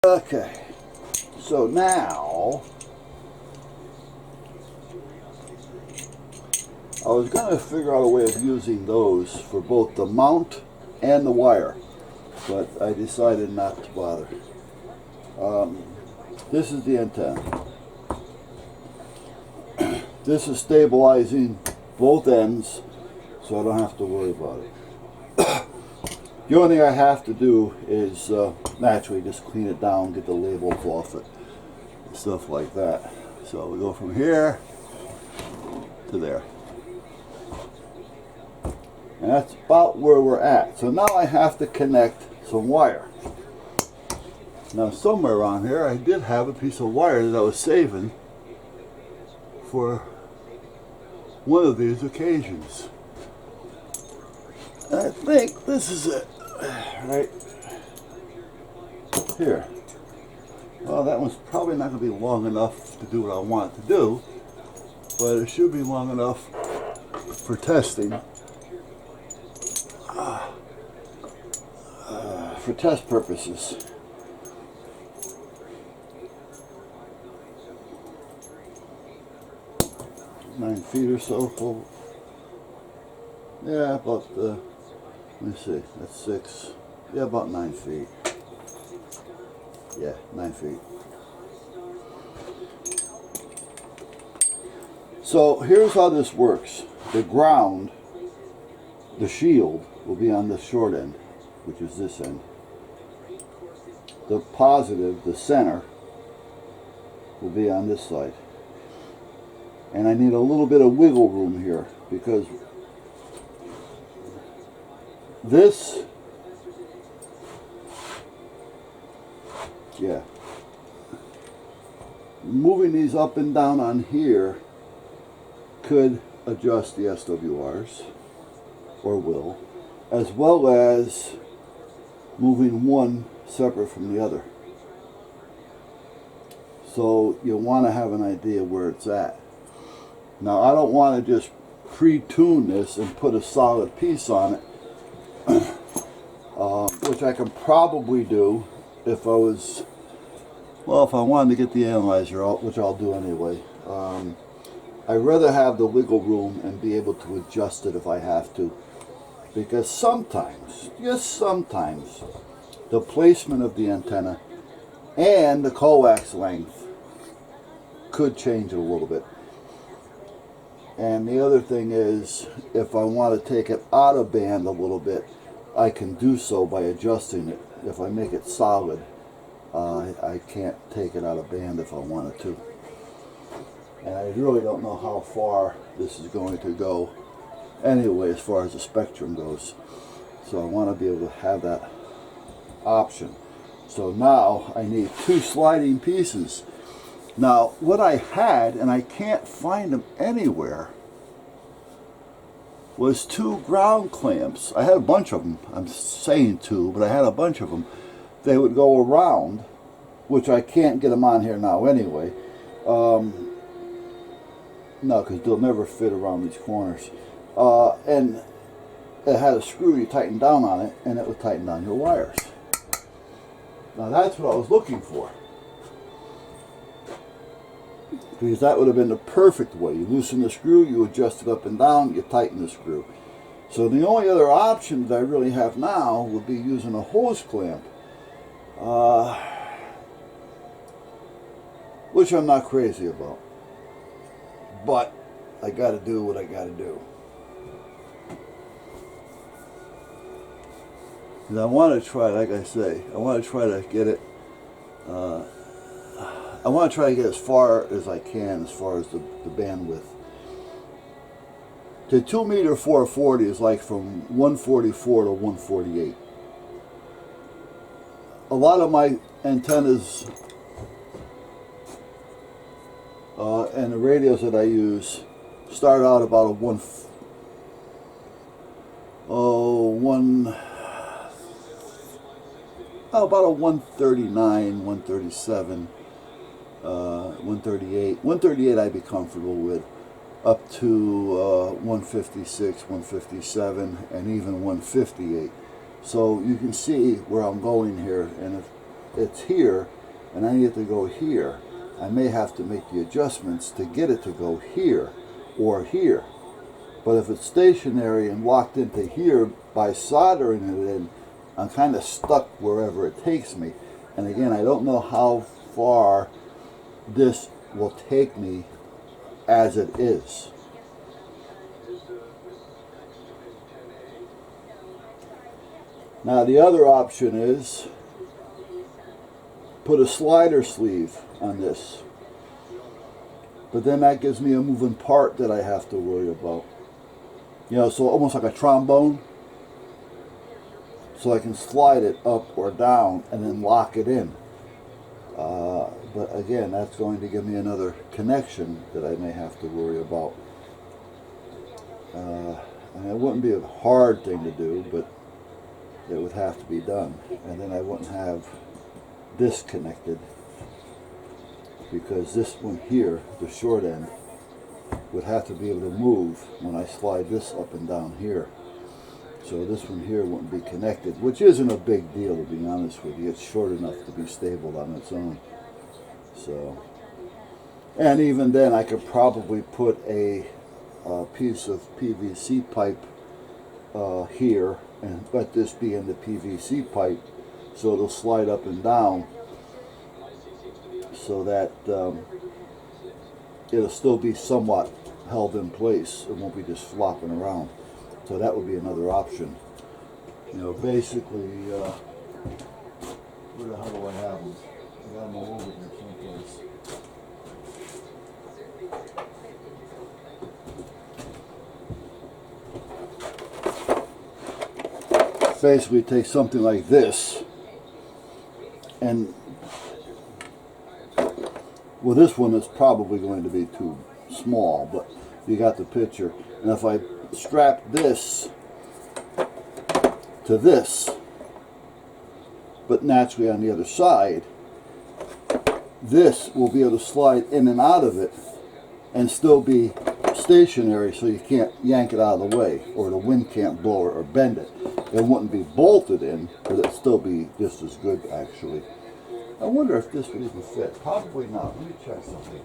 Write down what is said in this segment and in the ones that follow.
Okay, so now I was going to figure out a way of using those for both the mount and the wire, but I decided not to bother. This is the antenna. This is stabilizing both ends, so I don't have to worry about it. The only thing I have to do is naturally just clean it down, get the labels off it, and stuff like that. So we go from here to there. And that's about where we're at. So now I have to connect some wire. Now somewhere around here I did have a piece of wire that I was saving for one of these occasions. And I think this is it. Right here. Well, that one's probably not going to be long enough to do what I want it to do, but it should be long enough for testing. For test purposes. Nine feet or so. Yeah, about let me see, that's 6. Yeah, about 9 feet. Yeah, 9 feet. So here's how this works. The ground, the shield, will be on the short end, which is this end. The positive, the center, will be on this side. And I need a little bit of wiggle room here because this, yeah, moving these up and down on here could adjust the SWRs, or will, as well as moving one separate from the other. So you want to have an idea where it's at. Now I don't want to just pre-tune this and put a solid piece on it, which I can probably do if I was, well, if I wanted to get the analyzer out, which I'll do anyway. I'd rather have the wiggle room and be able to adjust it if I have to, because sometimes, just sometimes, the placement of the antenna and the coax length could change it a little bit. And the other thing is, if I want to take it out of band a little bit, I can do so by adjusting it. If I make it solid, I can't take it out of band if I wanted to. And I really don't know how far this is going to go anyway as far as the spectrum goes. So I want to be able to have that option. So now I need 2 sliding pieces. Now what I had, and I can't find them anywhere, was 2 ground clamps. I had a bunch of them. I'm saying 2, but I had a bunch of them. They would go around, which I can't get them on here now anyway. No, because they'll never fit around these corners. And it had a screw you tighten down on it, and it would tighten down your wires. Now that's what I was looking for, because that would have been the perfect way. You loosen the screw, you adjust it up and down, you tighten the screw. So the only other option that I really have now would be using a hose clamp, which I'm not crazy about. But I got to do what I got to do. And I want to try, like I say, I want to try to get it, I want to try to get as far as I can as far as the bandwidth. The 2 meter 440 is like from 144 to 148. A lot of my antennas and the radios that I use start out about a about a 139, 137, 138. 138 I'd be comfortable with, up to 156, 157, and even 158. So you can see where I'm going here, and if it's here and I need it to go here, I may have to make the adjustments to get it to go here or here. But if it's stationary and locked into here by soldering it in, I'm kind of stuck wherever it takes me. And again, I don't know how far this will take me as it is. Now the other option is put a slider sleeve on this. But then that gives me a moving part that I have to worry about. You know, so almost like a trombone. So I can slide it up or down and then lock it in. But again, that's going to give me another connection that I may have to worry about. And it wouldn't be a hard thing to do, but it would have to be done. And then I wouldn't have this connected, because this one here, the short end, would have to be able to move when I slide this up and down here. So this one here wouldn't be connected, which isn't a big deal, to be honest with you. It's short enough to be stable on its own. So, and even then I could probably put a piece of PVC pipe here and let this be in the PVC pipe, so it'll slide up and down, so that it'll still be somewhat held in place. It won't be just flopping around. So that would be another option. You know, basically, where the hell do I have them? I got them all over here someplace. Basically take something like this, and well, this one is probably going to be too small, but you got the picture. And if I strap this to this, but naturally on the other side, this will be able to slide in and out of it and still be stationary, so you can't yank it out of the way, or the wind can't blow it or bend it. It wouldn't be bolted in, but it'd still be just as good, actually. I wonder if this would even fit. Probably not. Let me check something.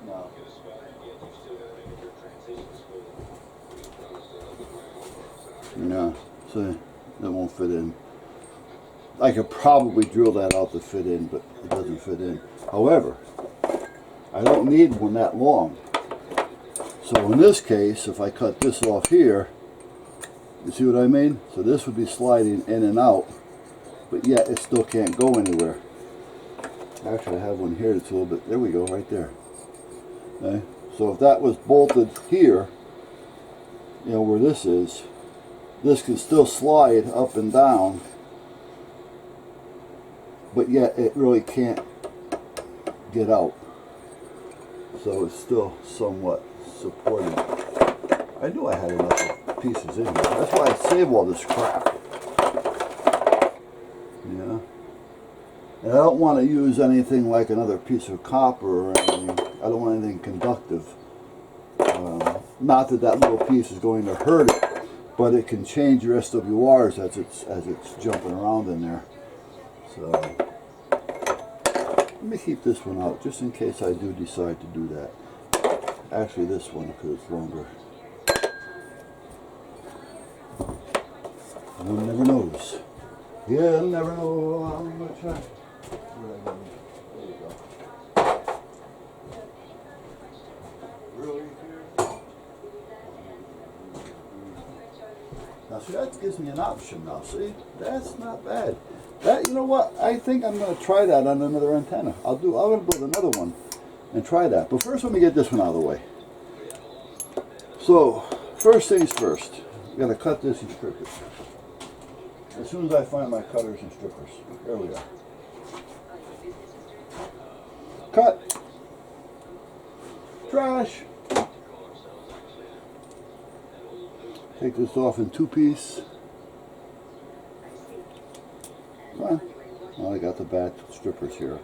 No. No, so that won't fit in. I could probably drill that out to fit in, but it doesn't fit in. However, I don't need one that long. So in this case, if I cut this off here, you see what I mean? So this would be sliding in and out, but yet it still can't go anywhere. Actually, I have one here that's a little bit, there we go, right there. Okay? So if that was bolted here, you know, where this is, this can still slide up and down, but yet it really can't get out. So it's still somewhat supported. I knew I had enough pieces in here. That's why I save all this crap. Yeah. And I don't want to use anything like another piece of copper or anything. I don't want anything conductive. Not that that little piece is going to hurt it, but it can change your SWRs as it's jumping around in there. So let me keep this one out just in case I do decide to do that. Actually, this one, because it's longer. One never knows. Yeah, I'll never know. I'm gonna try. There you go. Really? Now see, that gives me an option now. See, that's not bad. That, you know what? I think I'm going to try that on another antenna. I'm going to build another one and try that. But first, let me get this one out of the way. So, first things first. I'm going to cut this and strip it. As soon as I find my cutters and strippers. There we are. Cut. Trash. Take this off in 2-piece. Well, I got the bad strippers here.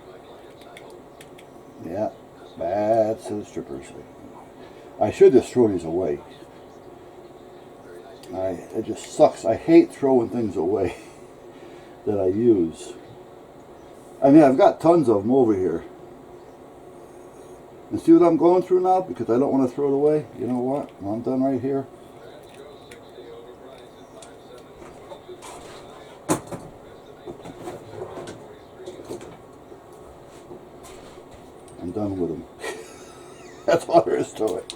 Yeah, bad set of strippers. I should just throw these away. It just sucks. I hate throwing things away that I use. I mean, I've got tons of them over here. And see what I'm going through now? Because I don't want to throw it away. You know what? When I'm done right here. I'm done with them. That's all there is to it.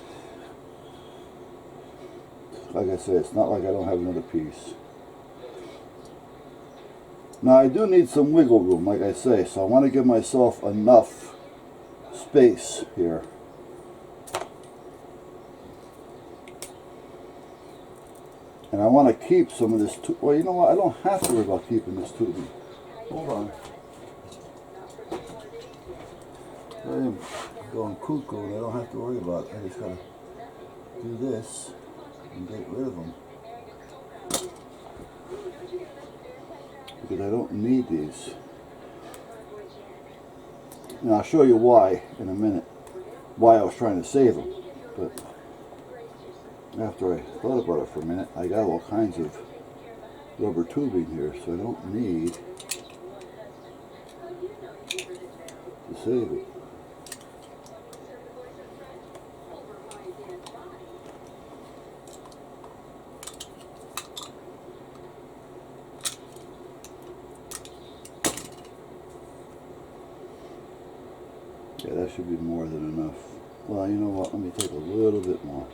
Like I said, it's not like I don't have another piece. Now I do need some wiggle room, like I say, so I want to give myself enough space here. And I want to keep some of this, well, you know what, I don't have to worry about keeping this tubing. Hold on. I'm going cuckoo and I don't have to worry about it. I just gotta do this and get rid of them. Because I don't need these. And I'll show you why in a minute. Why I was trying to save them. But after I thought about it for a minute, I got all kinds of rubber tubing here, so I don't need to save it. Yeah, that should be more than enough. Well, you know what? Let me take a little bit more.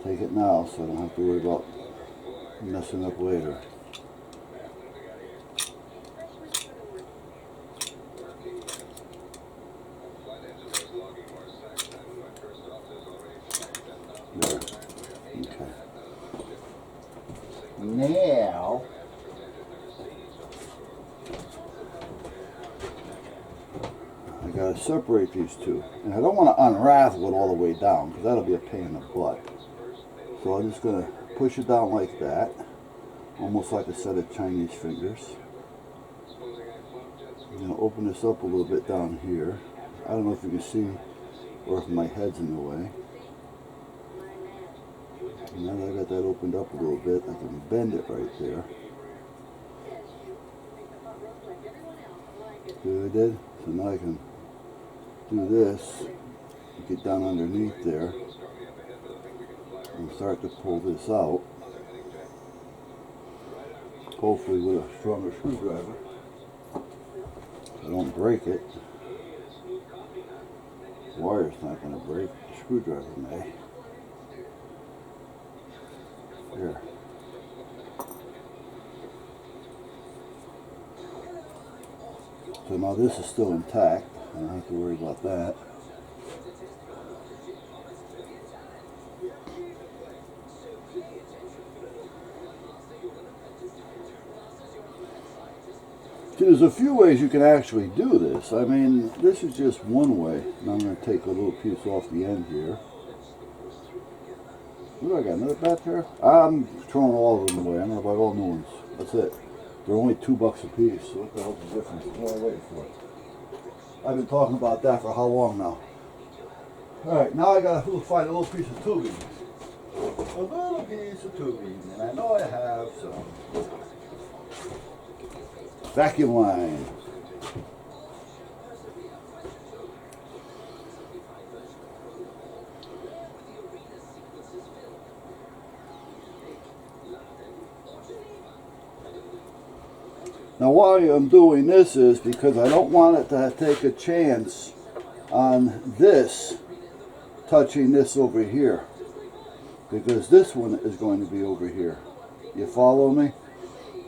Take it now so I don't have to worry about messing up later. There. Okay. Now, I gotta separate these two. And I don't want to unravel it all the way down because that'll be a pain in the butt. So I'm just going to push it down like that, almost like a set of Chinese fingers. I'm going to open this up a little bit down here. I don't know if you can see or if my head's in the way. And now that I got that opened up a little bit, I can bend it right there. See what I did? So now I can do this, get down underneath there, and start to pull this out, hopefully with a stronger screwdriver. I don't break it. The wire's not going to break, the screwdriver may. There. So now this is still intact, I don't have to worry about that. There's a few ways you can actually do this. I mean, this is just one way. Now I'm going to take a little piece off the end here. What do I got, another bat pair? I'm throwing all of them away. I'm going to buy all new ones. That's it. They're only $2 a piece, so what the hell's the difference? What am I waiting for? I've been talking about that for how long now? Alright, now I got to find a little piece of tubing. A little piece of tubing, and I know I have some. Vacuum line. Now why I'm doing this is because I don't want it to take a chance on this touching this over here. Because this one is going to be over here. You follow me?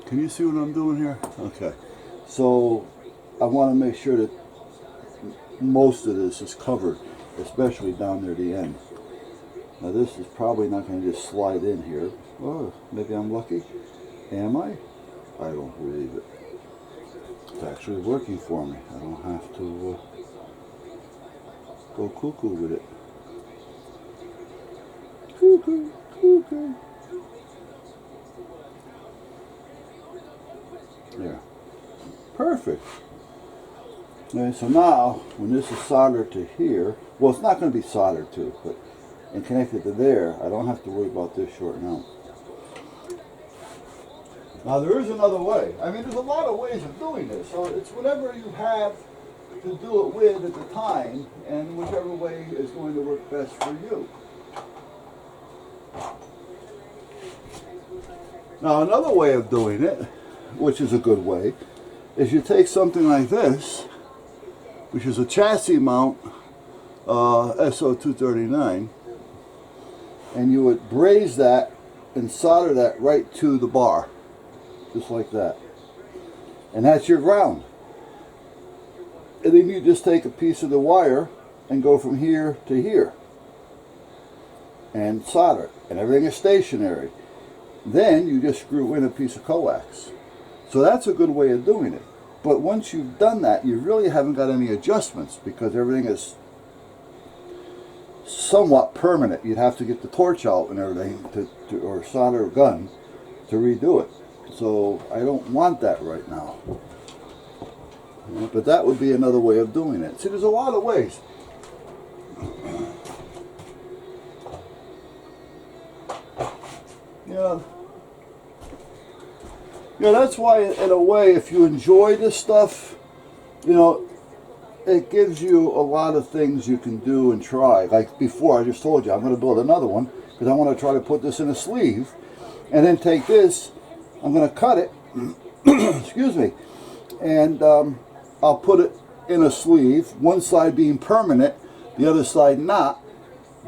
Can you see what I'm doing here? Okay. So I want to make sure that most of this is covered, especially down near the end. Now this is probably not going to just slide in here. Oh, maybe I'm lucky. Am I? I don't believe it. It's actually working for me. I don't have to go cuckoo with it. Cuckoo, cuckoo. perfect. Okay, so now, when this is soldered to here, well, it's not going to be soldered to, but and connected to there, I don't have to worry about this shorting out. Now, there is another way. I mean, there's a lot of ways of doing this, so it's whatever you have to do it with at the time, and whichever way is going to work best for you. Now, another way of doing it, which is a good way, is you take something like this, which is a chassis mount SO239, and you would braze that and solder that right to the bar, just like that. And that's your ground. And then you just take a piece of the wire and go from here to here and solder it, and everything is stationary. Then you just screw in a piece of coax. So that's a good way of doing it. But once you've done that, you really haven't got any adjustments because everything is somewhat permanent. You'd have to get the torch out and everything or solder a gun to redo it. So I don't want that right now. But that would be another way of doing it. See, there's a lot of ways. Yeah, that's why, in a way, if you enjoy this stuff, you know, it gives you a lot of things you can do and try. Like before, I just told you, I'm going to build another one because I want to try to put this in a sleeve and then take this, I'm going to cut it, excuse me, and I'll put it in a sleeve, one side being permanent, the other side not,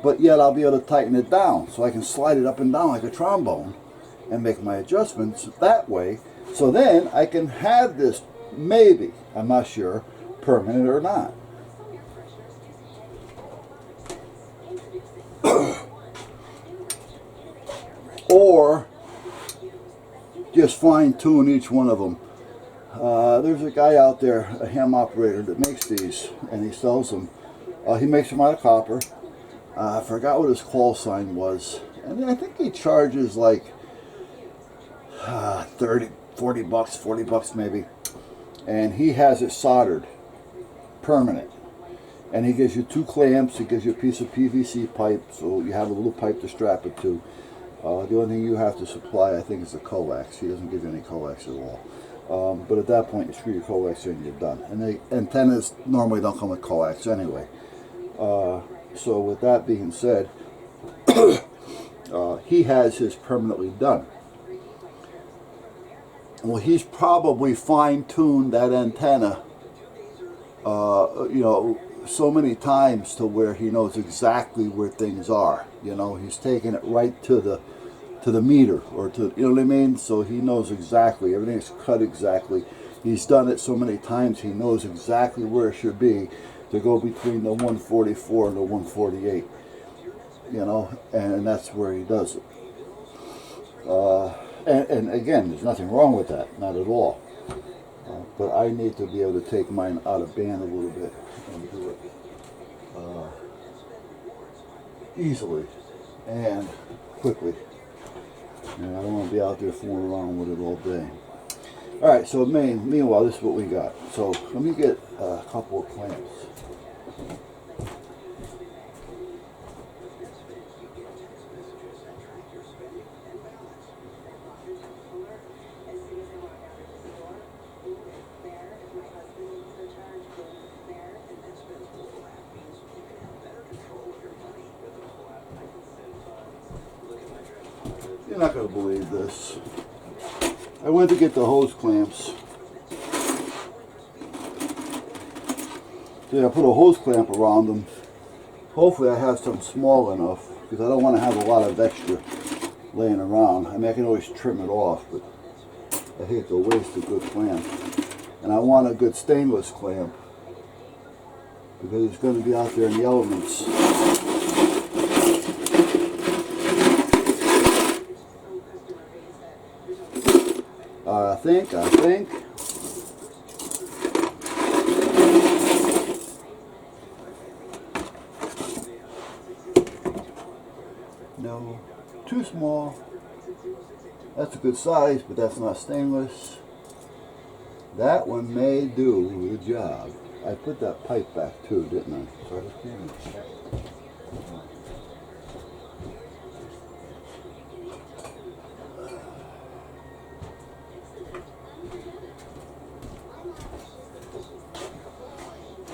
but yet I'll be able to tighten it down so I can slide it up and down like a trombone and make my adjustments that way. So then I can have this, maybe, I'm not sure, permanent or not. Or just fine tune each one of them. There's a guy out there, a ham operator, that makes these, and he sells them. He makes them out of copper. I forgot what his call sign was, and I think he charges like 30, 40 bucks, 40 bucks maybe, and he has it soldered permanent, and he gives you 2 clamps. He gives you a piece of PVC pipe, so you have a little pipe to strap it to. The only thing you have to supply, I think, is the coax. He doesn't give you any coax at all. But at that point, you screw your coax in and you're done. And the antennas normally don't come with coax anyway. So with that being said, he has his permanently done. Well, he's probably fine-tuned that antenna, you know, so many times to where he knows exactly where things are. You know, he's taking it right to the meter, or to, you know what I mean? So he knows exactly, everything's cut exactly. He's done it so many times, he knows exactly where it should be to go between the 144 and the 148. You know, and that's where he does it. And again, there's nothing wrong with that, not at all. But I need to be able to take mine out of band a little bit and do it easily and quickly. And I don't want to be out there fooling around with it all day. Alright, so meanwhile, this is what we got. So let me get a couple of clamps. You're not going to believe this. I went to get the hose clamps. So I put a hose clamp around them. Hopefully I have some small enough, because I don't want to have a lot of extra laying around. I mean, I can always trim it off, but I hate to waste a good clamp. And I want a good stainless clamp, because it's going to be out there in the elements. I think. No, too small. That's a good size, but that's not stainless. That one may do the job. I put that pipe back too, didn't I? Sorry, I can't check.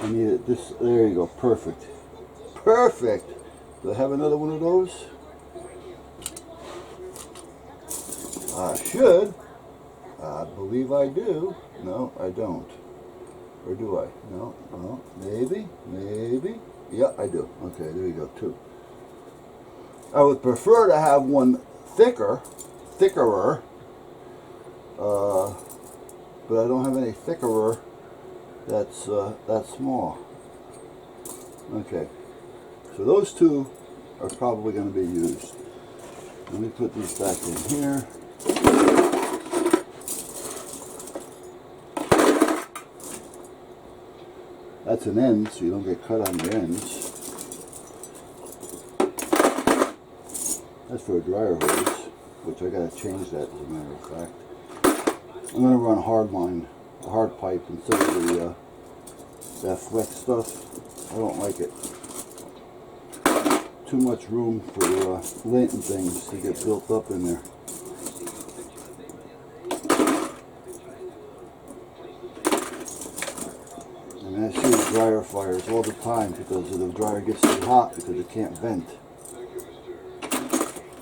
I need it this, there you go, perfect. Perfect! Do I have another one of those? I should. I believe I do. No, I don't. Or do I? No, no, maybe, maybe. Yeah, I do. Okay, there you go, two. I would prefer to have one thickerer, but I don't have any thickerer that's that small. Okay, so those two are probably going to be used. Let me put these back in here. That's an end, so you don't get cut on the ends. That's for a dryer hose, which I gotta change that as a matter of fact. I'm gonna run a hard pipe instead of the that flex stuff. I don't like it. Too much room for lint and things to get built up in there. And I see dryer fires all the time because the dryer gets too hot because it can't vent.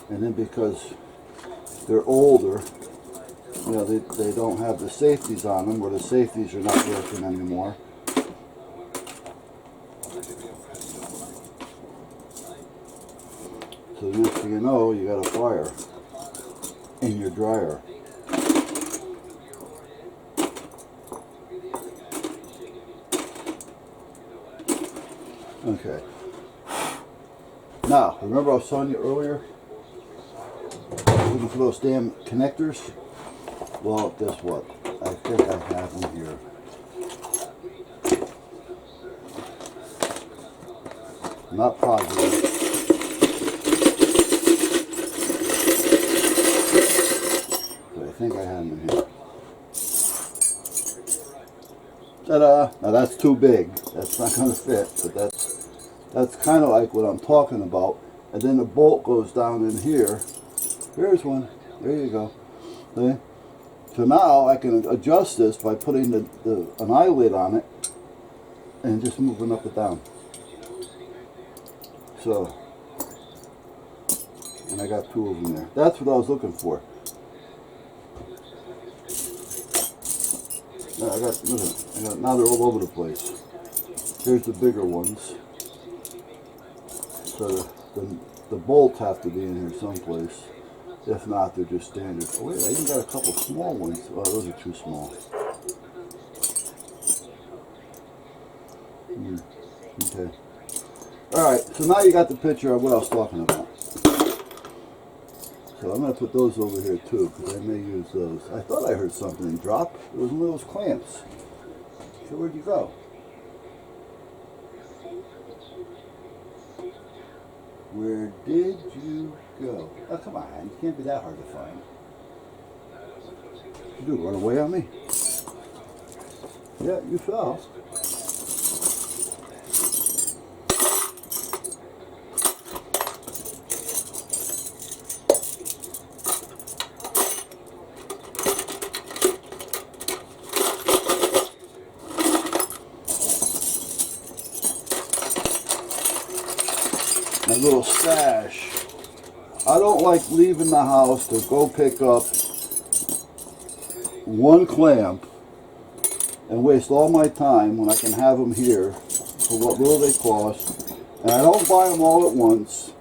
And then because they're older, you know, they don't have the safeties on them, or the safeties are not working anymore. So the next thing you know, you got a fire in your dryer. Okay. Now, remember I was telling you earlier, looking for those damn connectors? Well, guess what? I think I have them here. I'm not positive. But I think I have them in here. Ta-da! Now that's too big. That's not going to fit, but that's kind of like what I'm talking about. And then the bolt goes down in here. Here's one. There you go. See? So now I can adjust this by putting an eyelid on it and just moving up and down. So, and I got two of them there. That's what I was looking for. Now now they're all over the place. Here's the bigger ones. So the bolts have to be in here someplace. If not, they're just standard. Oh wait, I even got a couple small ones. Oh, those are too small. Okay. Alright, so now you got the picture of what I was talking about. So I'm going to put those over here too, because I may use those. I thought I heard something drop. It was one of those clamps. So where'd you go? Where did you go? Oh, come on. You can't be that hard to find. What you do, run away on me? Yeah, you fell. My little stash. I don't like leaving the house to go pick up one clamp and waste all my time when I can have them here for what little they cost. And I don't buy them all at once.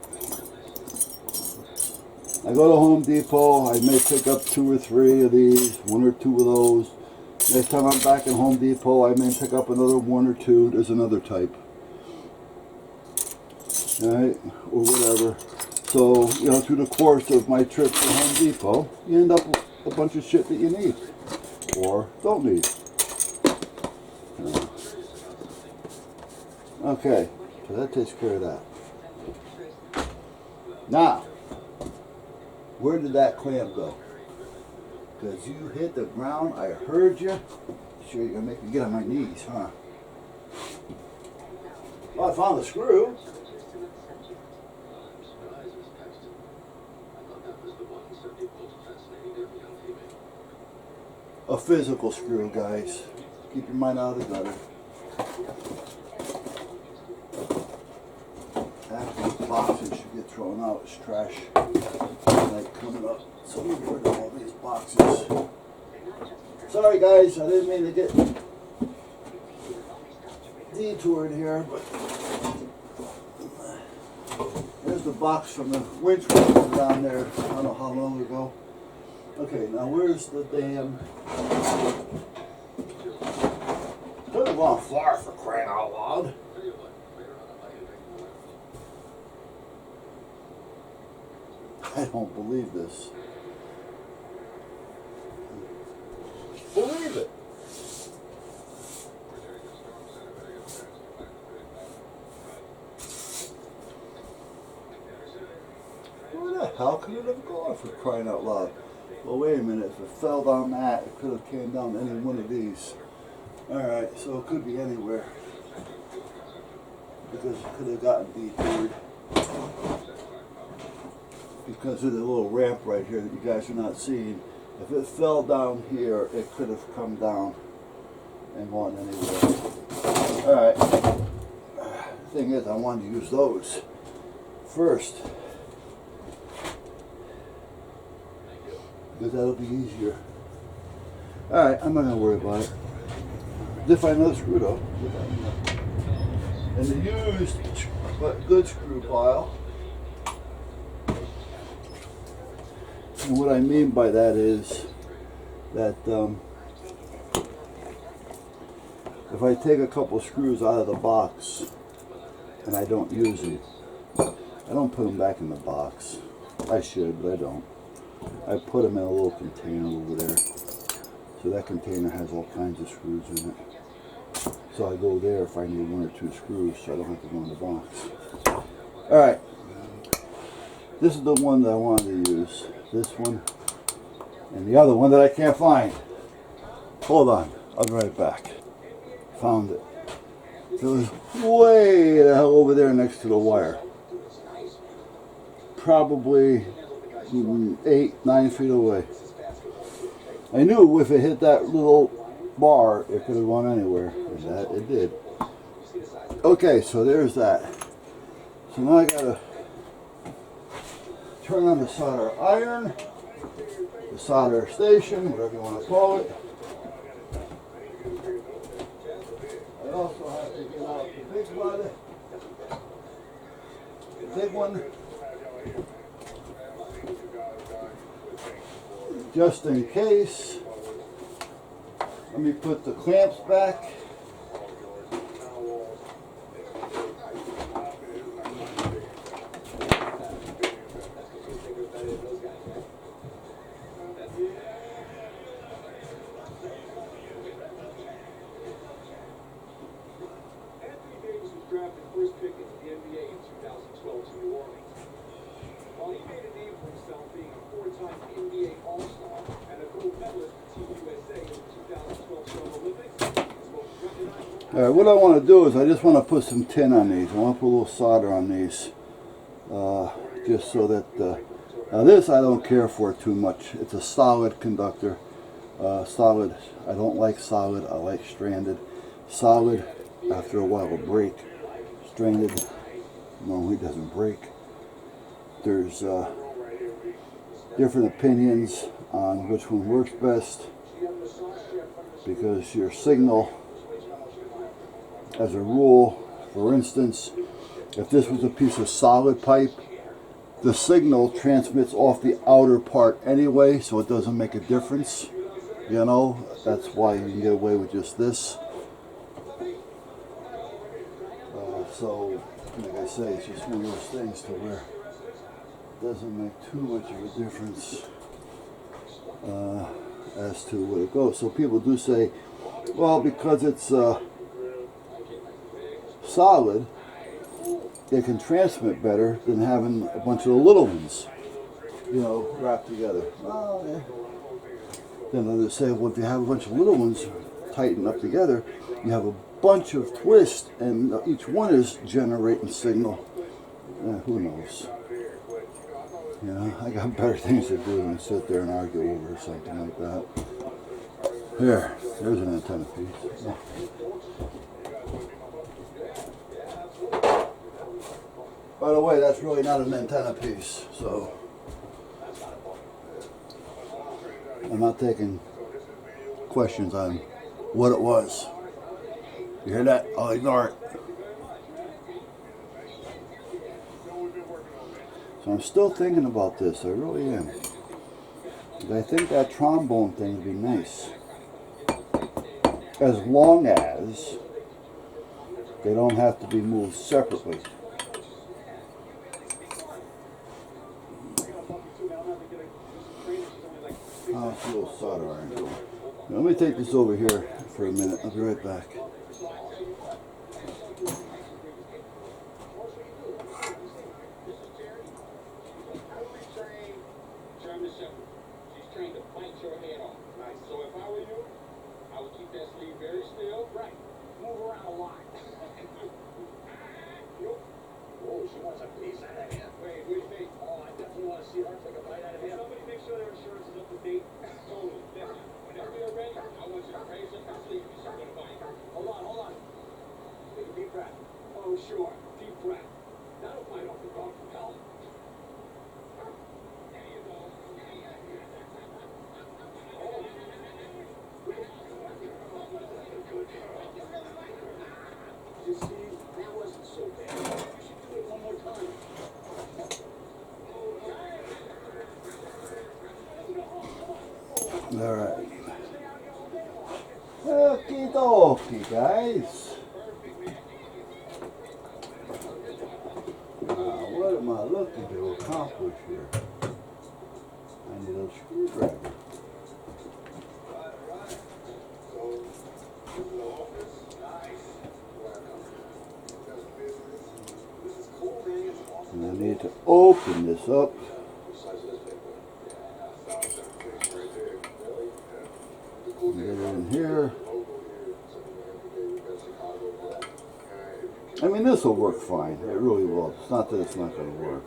I go to Home Depot, I may pick up 2 or 3 of these, 1 or 2 of those. Next time I'm back at Home Depot, I may pick up another 1 or 2. There's another type. Alright, or whatever. So, you know, through the course of my trip to Home Depot, you end up with a bunch of shit that you need. Or don't need. Okay, so that takes care of that. Now, where did that clamp go? Because you hit the ground, I heard you. Sure, you're gonna make me get on my knees, huh? Well, I found the screw. A physical screw, guys. Keep your mind out of the gutter. After the boxes should get thrown out as trash. Like coming up. So we get rid of all these boxes. Sorry guys, I didn't mean to get detoured here, but there's the box from the winch down there. I don't know how long ago. Okay, now where's the damn... Could have gone far for crying out loud. I don't believe this. Believe it. Where the hell could it have gone for crying out loud? Well, wait a minute. If it fell down that, it could have came down any one of these. Alright, so it could be anywhere. Because it could have gotten detoured. Because of the little ramp right here that you guys are not seeing. If it fell down here, it could have come down and gone anywhere. Alright. The thing is, I wanted to use those first. Because that'll be easier. Alright, I'm not going to worry about it. Did find another screw though. And the used but good screw pile. And what I mean by that is that if I take a couple screws out of the box and I don't use them, I don't put them back in the box. I should, but I don't. I put them in a little container over there. So that container has all kinds of screws in it. So I go there if I need one or two screws so I don't have to go in the box. Alright. This is the one that I wanted to use. This one. And the other one that I can't find. Hold on. I'll be right back. Found it. It was way the hell over there next to the wire. Probably 8-9 feet away. I knew if it hit that little bar, it could have gone anywhere. And that it did. Okay, so there's that. So now I gotta turn on the solder iron, the solder station, whatever you want to call it. I also have to get out the big one. The big one. Just in case. Let me put the clamps back. Alright, what I want to do is I just want to put some tin on these. I want to put a little solder on these. Just so that, now this I don't care for too much. It's a solid conductor. Solid, I don't like solid, I like stranded. Solid, after a while will break. Stranded, no, it doesn't break. There's different opinions on which one works best. Because your signal, as a rule, for instance, if this was a piece of solid pipe, the signal transmits off the outer part anyway, so it doesn't make a difference. You know, that's why you can get away with just this. So, like I say, it's just one of those things to where it doesn't make too much of a difference as to where it goes. So people do say, well, because it's solid, it can transmit better than having a bunch of the little ones. you know, wrapped together. Well, yeah. Then others say, well, if you have a bunch of little ones tightened up together, you have a bunch of twists, and each one is generating signal. Who knows? You know, I got better things to do than sit there and argue over something like that. Here, there's an antenna piece. Yeah. By the way, that's really not an antenna piece, so I'm not taking questions on what it was. You hear that? I'll ignore it. So I'm still thinking about this, I really am. I think that trombone thing would be nice. As long as they don't have to be moved separately. Oh, it's a little solder iron. Let me take this over here for a minute. I'll be right back. Alright. Okie dokie, guys. What am I looking to accomplish here? I need a screwdriver. And I need to open this up. Get it in here. I mean, this will work fine. It really will. It's not that it's not going to work.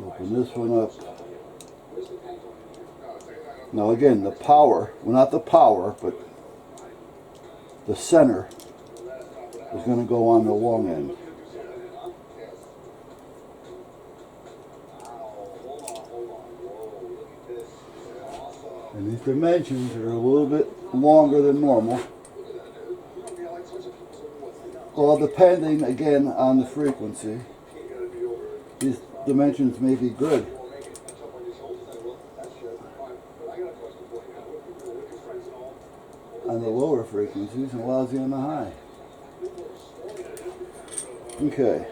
Open this one up. Now again, the power, well, not the power, but the center is going to go on the long end. And these dimensions are a little bit longer than normal. Well, depending again on the frequency, these dimensions may be good. On the lower frequencies and lousy on the high. Okay,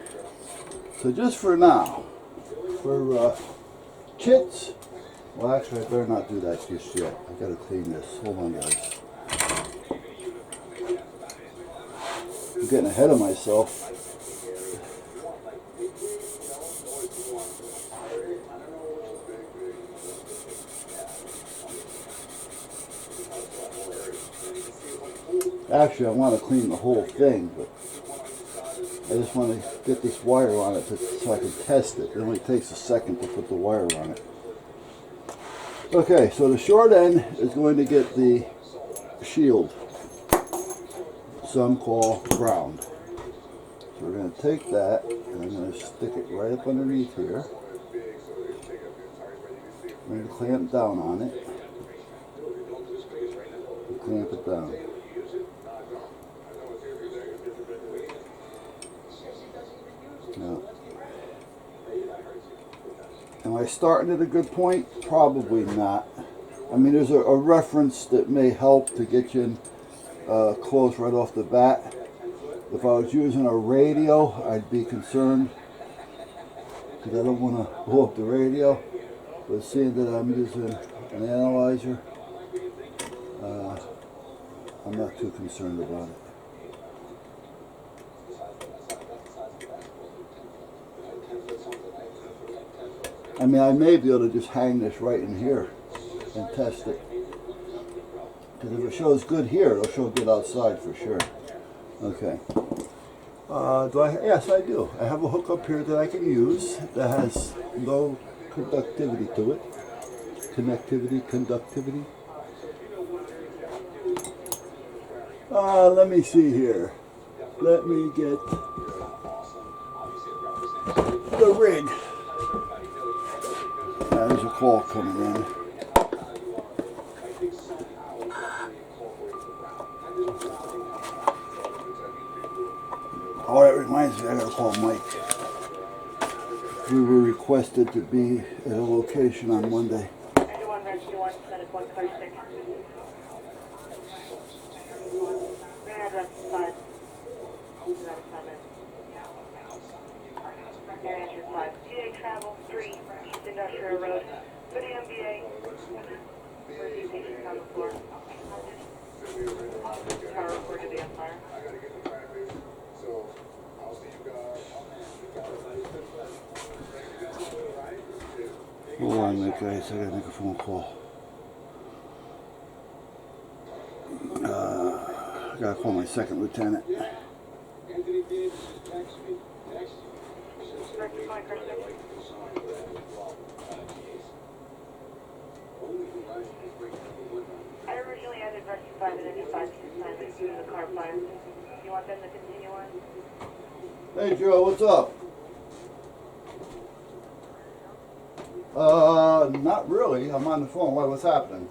so just for now, for kits, well actually I better not do that just yet. I gotta clean this. Hold on, guys. I'm getting ahead of myself. Actually, I want to clean the whole thing, but I just want to get this wire on it so I can test it. It only takes a second to put the wire on it. Okay, so the short end is going to get the shield. Some call ground. So we're going to take that and I'm going to stick it right up underneath here. I'm going to clamp down on it. And clamp it down. Now, am I starting at a good point? Probably not. I mean, there's a reference that may help to get you in close right off the bat. If I was using a radio, I'd be concerned because I don't want to blow up the radio. But seeing that I'm using an analyzer, I'm not too concerned about it. I mean, I may be able to just hang this right in here and test it. Because if it shows good here, it'll show good outside for sure. Okay. Yes, I do. I have a hook up here that I can use that has no conductivity to it. Conductivity. Let me see here. Let me get the rig. There's a call coming in. Oh, that reminds me, I gotta call Mike. We were requested to be at a location on Monday. Travel 3 East Industrial Road. For the MBA. Where's the patient on the floor? Power report to the Empire. Hold on, guys. I gotta make a phone call. I gotta call my second lieutenant. I originally added Rescue 5 and Engine 5 assignments due to the car fire. You want them to continue on? Hey Joe, what's up? Not really. I'm on the phone. What's happening?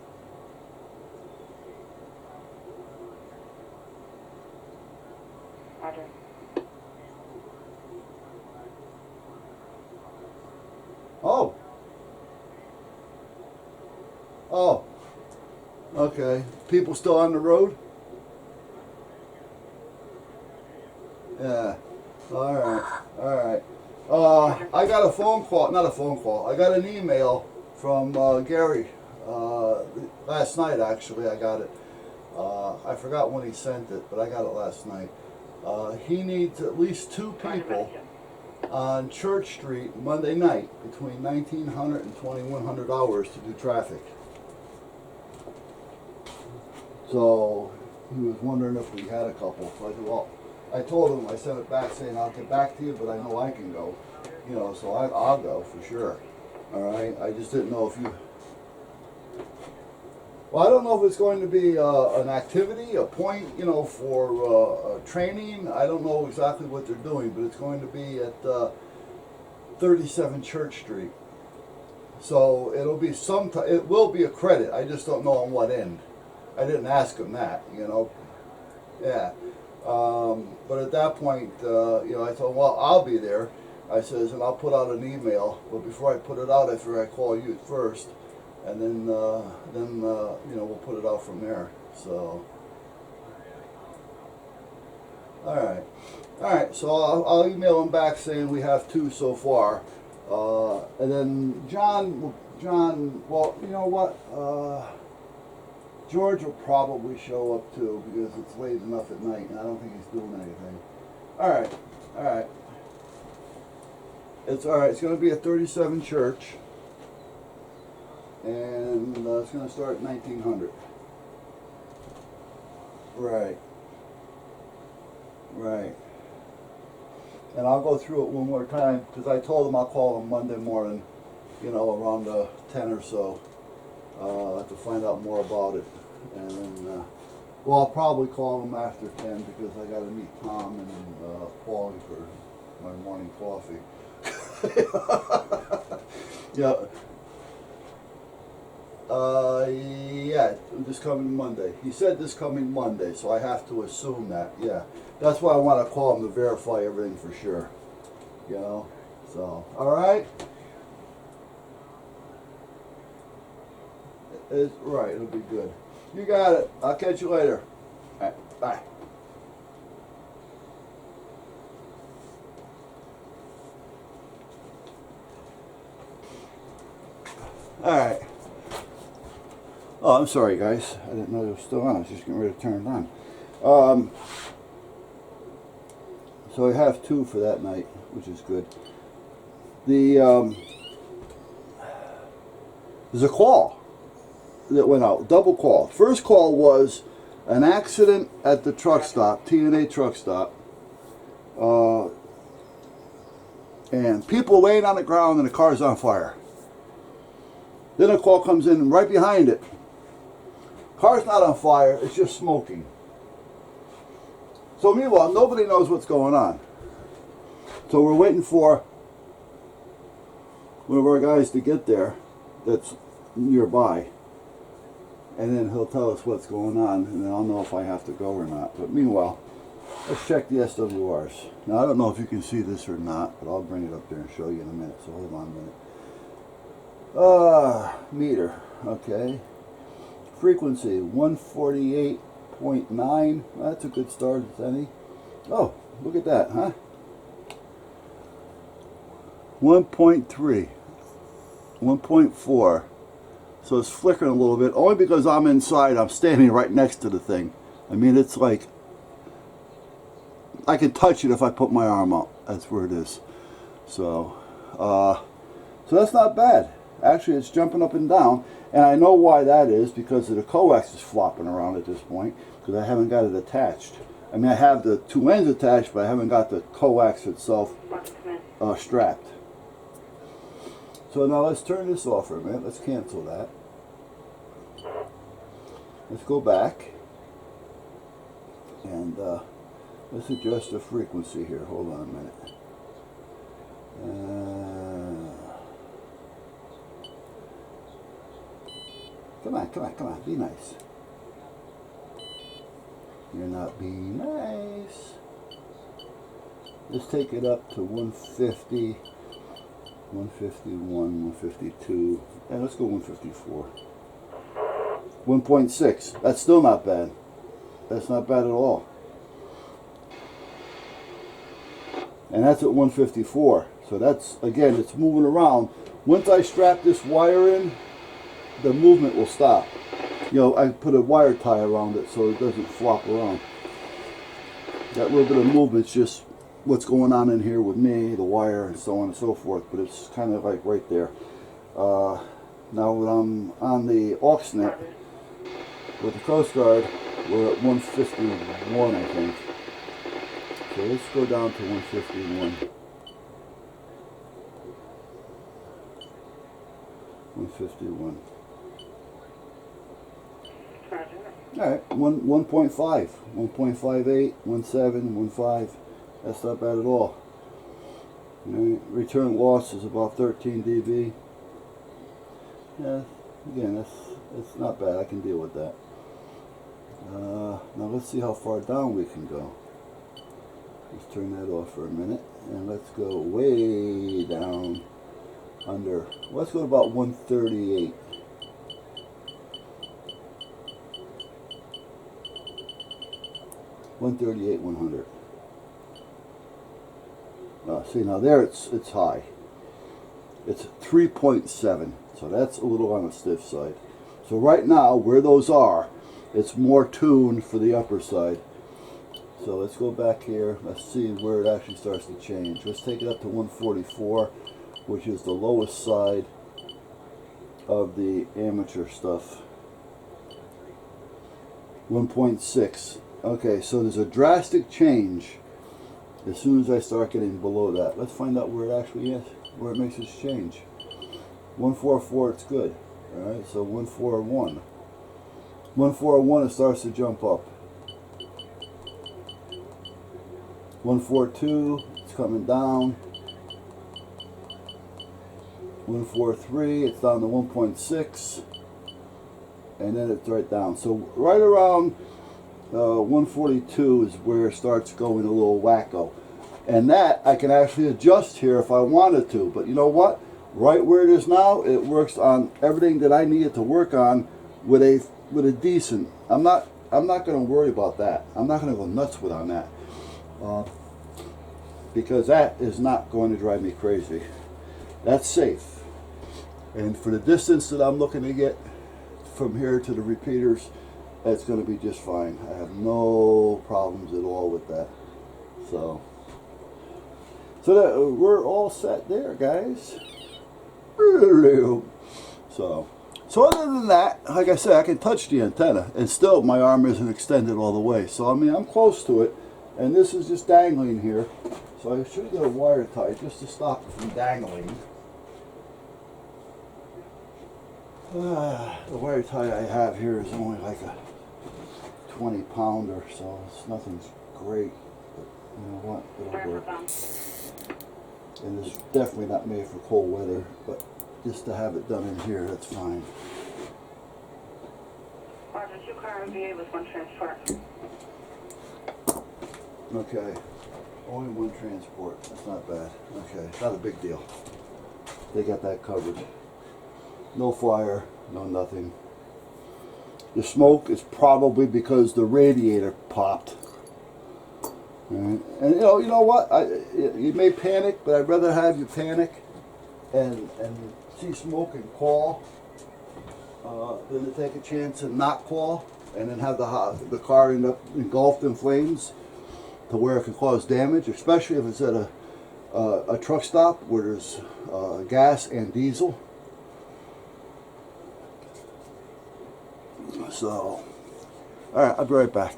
Roger. Oh. Oh. Okay. People still on the road? Yeah. All right. All right. I got a phone call. Not a phone call. I got an email from Gary last night. Actually, I got it. I forgot when he sent it, but I got it last night. He needs at least 2 people on Church Street Monday night between 1900 and 2100 hours to do traffic. So he was wondering if we had a couple. So I said, well, I told him, I sent it back saying I'll get back to you, but I know I can go. You know, so I'll go for sure. All right. I just didn't know if you. Well, I don't know if it's going to be an activity, a point, you know, for training. I don't know exactly what they're doing, but it's going to be at 37 Church Street. So it'll be it will be a credit. I just don't know on what end. I didn't ask him that, you know. Yeah. But at that point, you know, I told him, well, I'll be there. I says, and I'll put out an email. But before I put it out, I figure I call you first. And then you know, we'll put it out from there. So, all right. So I'll email him back saying we have 2 so far, and then John. Well, you know what? George will probably show up too because it's late enough at night, and I don't think he's doing anything. All right. It's all right. It's going to be at 37 Church. And it's going to start at 1900. Right. And I'll go through it one more time because I told him I'll call him Monday morning, you know, around 10 or so, to find out more about it. And then, well, I'll probably call him after 10 because I got to meet Tom and Paulie for my morning coffee. Yeah. Yeah, this coming Monday. He said this coming Monday, so I have to assume that, yeah. That's why I want to call him to verify everything for sure. You know? So, alright? Right, it'll be good. You got it. I'll catch you later. Alright, bye. Alright. Oh, I'm sorry, guys. I didn't know it was still on. I was just getting ready to turn it on. So I have 2 for that night, which is good. The there's a call that went out, double call. First call was an accident at the truck stop, TNA truck stop, and people laying on the ground and the car's on fire. Then a call comes in right behind it. Car's not on fire, it's just smoking. So meanwhile, nobody knows what's going on. So we're waiting for one of our guys to get there that's nearby. And then he'll tell us what's going on, and then I'll know if I have to go or not. But meanwhile, let's check the SWRs. Now, I don't know if you can see this or not, but I'll bring it up there and show you in a minute. So hold on a minute. Meter, okay. Frequency, 148.9. That's a good start, if any. Oh, look at that, huh? 1.3. 1.4. So it's flickering a little bit, only because I'm inside. I'm standing right next to the thing. I mean, it's like I can touch it if I put my arm out. That's where it is. So that's not bad. Actually, it's jumping up and down, and I know why that is, because of the coax is flopping around at this point, because I haven't got it attached. I mean, I have the two ends attached, but I haven't got the coax itself strapped. So now let's turn this off for a minute. Let's cancel that. Let's go back. And let's adjust the frequency here. Hold on a minute. Come on. Be nice. You're not being nice. Let's take it up to 150. 151, 152, and let's go 154. 1.6, that's still not bad. That's not bad at all. And that's at 154. So that's, again, it's moving around. Once I strap this wire in, the movement will stop. You know, I put a wire tie around it so it doesn't flop around. That little bit of movement's just what's going on in here with me, the wire, and so on and so forth, but it's kind of like right there. Now when I'm on the AUXNet with the Coast Guard, we're at 151, I think. So let's go down to 151. 151. Alright, 1.5, 1.58, 1.7, 1.5. That's not bad at all. Return loss is about 13 dB. Yeah, again, it's not bad. I can deal with that. Now let's see how far down we can go. Let's turn that off for a minute, and let's go way down under. Let's go to about 138. 138, 100. See, now there it's high. It's 3.7, so that's a little on the stiff side. So right now, where those are, it's more tuned for the upper side. So let's go back here. Let's see where it actually starts to change. Let's take it up to 144, which is the lowest side of the amateur stuff. 1.6. Okay, so there's a drastic change as soon as I start getting below that. Let's find out where it actually is, where it makes its change. 144, it's good. Alright, so 141. 141, it starts to jump up. 142, it's coming down. 143, it's down to 1.6. And then it's right down. So right around 142 is where it starts going a little wacko. And that I can actually adjust here if I wanted to. But you know what? Right where it is now, it works on everything that I need it to work on with a decent. I'm not going to worry about that. I'm not going to go nuts with on that. Because that is not going to drive me crazy. That's safe. And for the distance that I'm looking to get from here to the repeaters, that's going to be just fine. I have no problems at all with that. So that we're all set there, guys. So So other than that, like I said, I can touch the antenna, and still my arm isn't extended all the way. So I mean, I'm close to it, and this is just dangling here. So I should get a wire tie just to stop it from dangling. The wire tie I have here is only like a 20 pounder, so it's nothing's great. But you know what? It'll work. And it's definitely not made for cold weather, but just to have it done in here, that's fine. Roger, 2 car MVA with 1 transport. Okay. Only 1 transport. That's not bad. Okay. Not a big deal. They got that covered. No fire, no nothing. The smoke is probably because the radiator popped. Right. And you know what? You may panic, but I'd rather have you panic and see smoke and call than to take a chance and not call and then have the car end up engulfed in flames to where it can cause damage, especially if it's at a truck stop where there's gas and diesel. So, all right, I'll be right back.